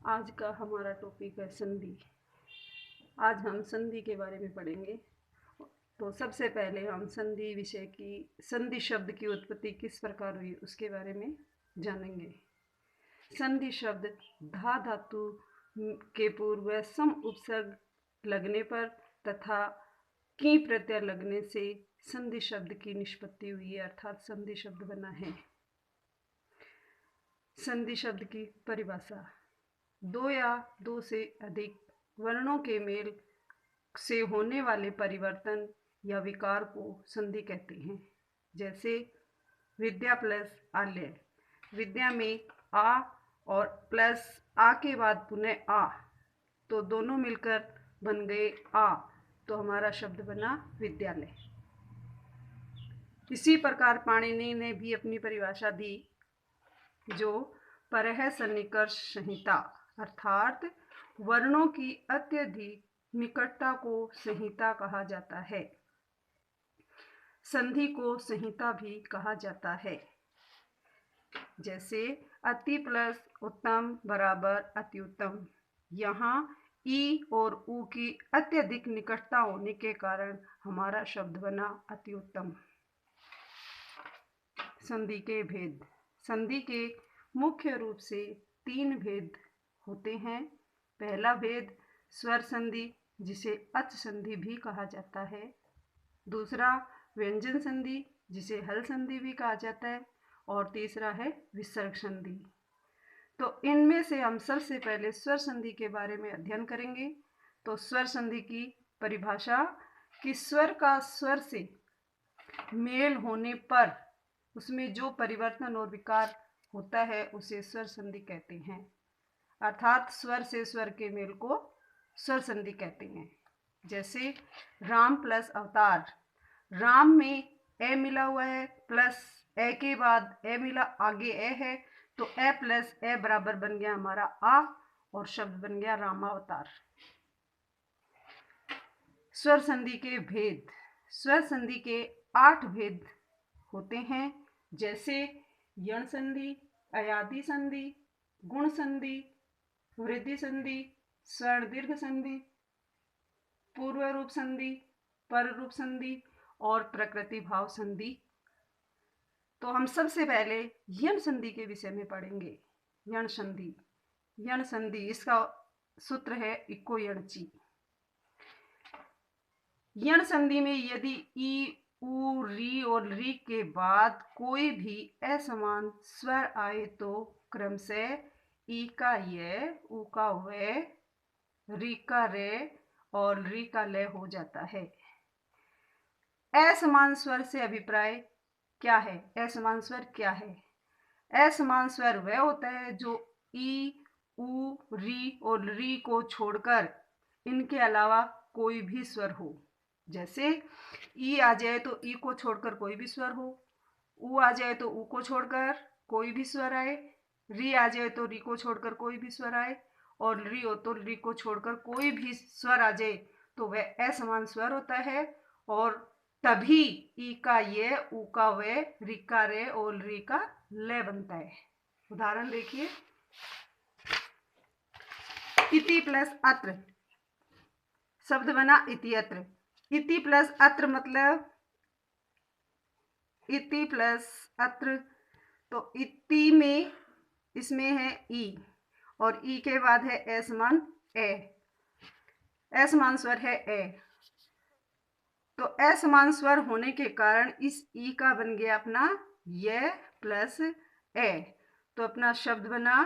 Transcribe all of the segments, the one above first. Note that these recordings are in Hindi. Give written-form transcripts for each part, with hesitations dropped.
आज का हमारा टॉपिक है संधि। आज हम संधि के बारे में पढ़ेंगे। तो सबसे पहले हम संधि विषय की संधि शब्द की उत्पत्ति किस प्रकार हुई उसके बारे में जानेंगे। संधि शब्द धा धातु के पूर्व सम उपसर्ग लगने पर तथा की प्रत्यय लगने से संधि शब्द की निष्पत्ति हुई है, अर्थात संधि शब्द बना है। संधि शब्द की परिभाषा: दो या दो से अधिक वर्णों के मेल से होने वाले परिवर्तन या विकार को संधि कहते हैं। जैसे विद्या प्लस आलय। विद्या में आ और प्लस आ के बाद पुनः आ, तो दोनों मिलकर बन गए आ, तो हमारा शब्द बना विद्यालय। इसी प्रकार पाणिनि ने भी अपनी परिभाषा दी, जो परः सन्निकर्ष संहिता, अर्थात वर्णों की अत्यधिक निकटता को संहिता कहा जाता है। संधि को संहिता भी कहा जाता है। जैसे अति प्लस उत्तम बराबर अति उत्तम। यहाँ ई और उ की अत्यधिक निकटता होने के कारण हमारा शब्द बना अति उत्तम। संधि के भेद: संधि के मुख्य रूप से तीन भेद होते हैं। पहला भेद स्वर संधि, जिसे अच संधि भी कहा जाता है। दूसरा व्यंजन संधि, जिसे हल संधि भी कहा जाता है। और तीसरा है विसर्ग संधि। तो इनमें से हम सबसे पहले स्वर संधि के बारे में अध्ययन करेंगे। तो स्वर संधि की परिभाषा कि स्वर का स्वर से मेल होने पर उसमें जो परिवर्तन और विकार होता है उसे स्वर संधि कहते हैं, अर्थात स्वर से स्वर के मेल को स्वर संधि कहते हैं। जैसे राम प्लस अवतार। राम में ए मिला हुआ है, प्लस ए के बाद ए मिला, आगे ए है, तो ए प्लस ए बराबर बन गया हमारा आ, और शब्द बन गया रामावतार। स्वर संधि के भेद: स्वर संधि के 8 भेद होते हैं। जैसे यण संधि, अयादि संधि, गुण संधि, वृद्धि संधि, स्वर्ण दीर्घ संधि, पूर्व रूप संधि, पर रूप संधि और प्रकृति भाव संधि। तो हम सबसे पहले यण संधि के विषय में पढ़ेंगे। यण संधि। यण संधि, इसका सूत्र है इको यणची। यण संधि में यदि ई, उ, री और री के बाद कोई भी असमान स्वर आए तो क्रमशः ई का य, उ का व, री का रे और री का लय हो जाता है। असमान स्वर से अभिप्राय क्या है? असमान स्वर क्या है? असमान स्वर वह होता है जो ई, उ, री और री को छोड़कर इनके अलावा कोई भी स्वर हो। जैसे ई आ जाए तो ई को छोड़कर कोई भी स्वर हो, उ आ जाए तो उ को छोड़कर कोई भी स्वर आए, री आ जाए तो री को छोड़कर कोई भी स्वर आए, और री हो तो री को छोड़कर कोई भी स्वर आ जाए, तो वह असमान स्वर होता है। और तभी ई का ये, उ का वे, री का रे और री का लय बनता है। उदाहरण देखिए, इति प्लस अत्र, शब्द बना इति अत्र। इति प्लस अत्र मतलब इति प्लस अत्र, तो इति में इसमें है ई, और ई के बाद है असमान ए, असमान स्वर है ए। तो असमान स्वर होने के कारण इस ई का बन गया अपना ये प्लस ए, तो अपना शब्द बना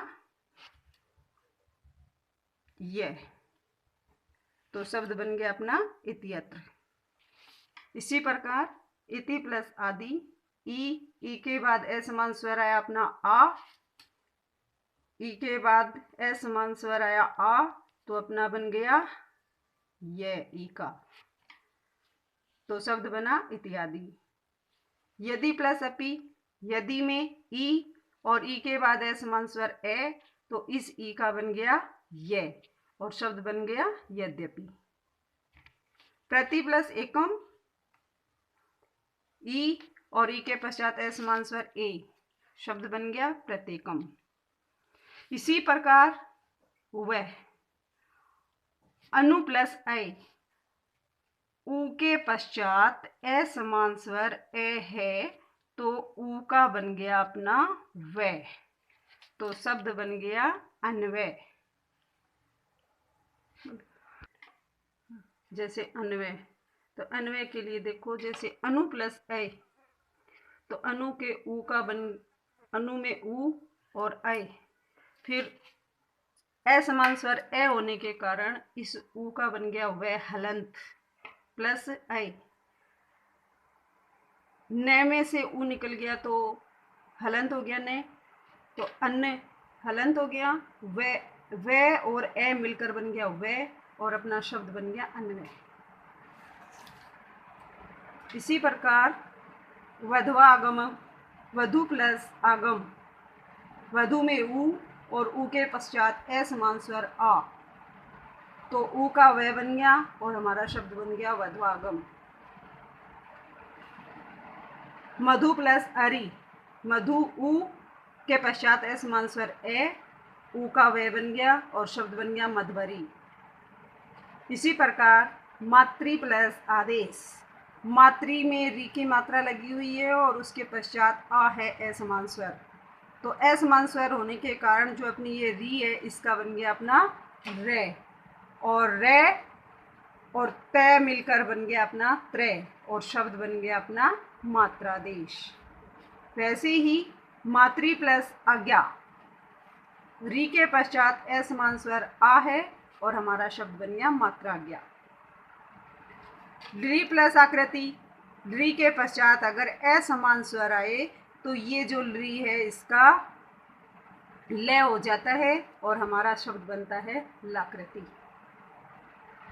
ये, तो शब्द बन गया अपना इत्यत्र। इसी प्रकार इति प्लस आदि, ई के बाद असमान स्वर आया अपना आ, ई के बाद असमान स्वर आया आ, तो अपना बन गया ये ई का, तो शब्द बना इत्यादि। यदि प्लस अपि, यदि में ई और ई के बाद असमान स्वर ए, तो इस ई का बन गया ये, और शब्द बन गया यद्यपि। प्रति प्लस एकम, ई और ई के पश्चात असमान स्वर ए, शब्द बन गया प्रत्येकम। इसी प्रकार वह। अनु प्लस ऐ, ऊ के पश्चात ए समान स्वर ए है तो ऊ का बन गया अपना वह, तो शब्द बन गया अन्वय। जैसे अन्वय, तो अन्वय के लिए देखो, जैसे अनु प्लस ऐ, तो अनु के ऊ का बन, अनु में ऊ और ऐ, फिर ए समान स्वर ए होने के कारण इस ऊ का बन गया वह हलंत प्लस ऐ। न में से ऊ निकल गया तो हलंत हो गया न, तो अन्न हलंत हो गया। वह और ए मिलकर बन गया वह, और अपना शब्द बन गया अन्वय। इसी प्रकार वधवा आगम, वधु प्लस आगम, वधु में ऊ और ऊ के पश्चात ए समान स्वर आ, तो ऊ का वह बन गया और हमारा शब्द बन गया वधवागम। मधु प्लस अरि, मधु ऊ के पश्चात ए समान स्वर ए, ऊ का वह बन गया और शब्द बन गया मधवरी। इसी प्रकार मातृ प्लस आदेश, मातृ में री की मात्रा लगी हुई है और उसके पश्चात आ है ए समान स्वर, तो ए समान स्वर होने के कारण जो अपनी ये री है इसका बन गया अपना रे, और रे और तय मिलकर बन गया अपना त्रय, और शब्द बन गया अपना मात्रादेश। वैसे ही मातृ प्लस आज्ञा, री के पश्चात ए समान स्वर आ है और हमारा शब्द बन गया मात्राज्ञा। ली प्लस आकृति, ली के पश्चात अगर ए समान स्वर आए तो ये जो ली है इसका लय हो जाता है और हमारा शब्द बनता है लाकृति।